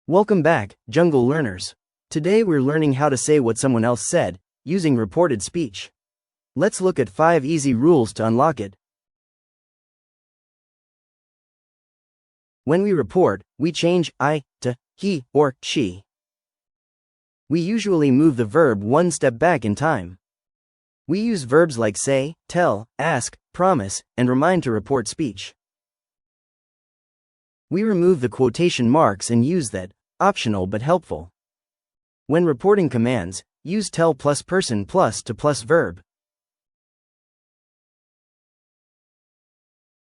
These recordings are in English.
Welcome back, Jungle Learners. Today we're learning how to say what someone else said, using reported speech. Let's look at 5 easy rules to unlock it. When we report, we change I to he or she. We usually move the verb one step back in time. We use verbs like say, tell, ask, promise, and remind to report speech. We remove the quotation marks and use that, optional but helpful. When reporting commands, use tell plus person plus to plus verb.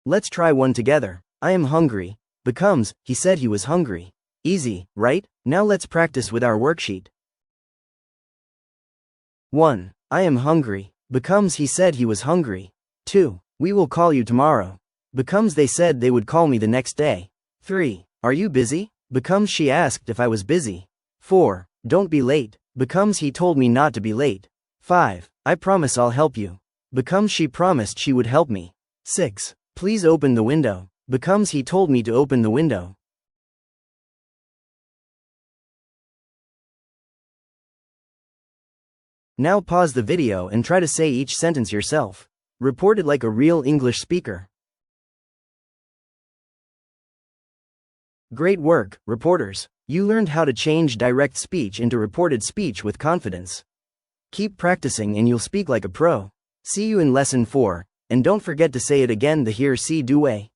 Let's try one together. I am hungry becomes, he said he was hungry. Easy, right? Now let's practice with our worksheet. 1. I am hungry becomes, he said he was hungry. 2. We will call you tomorrow becomes, they said they would call me the next day. 3. Are you busy becomes, she asked if I was busy. 4. Don't be late becomes, he told me not to be late. 5. I promise I'll help you becomes, she promised she would help me. 6. Please open the window becomes, he told me to open the window. Now pause the video and try to say each sentence yourself. Report it like a real English speaker. Great work, reporters. You learned how to change direct speech into reported speech with confidence. Keep practicing and you'll speak like a pro. See you in lesson 4, and don't forget to say it again the hear see do way.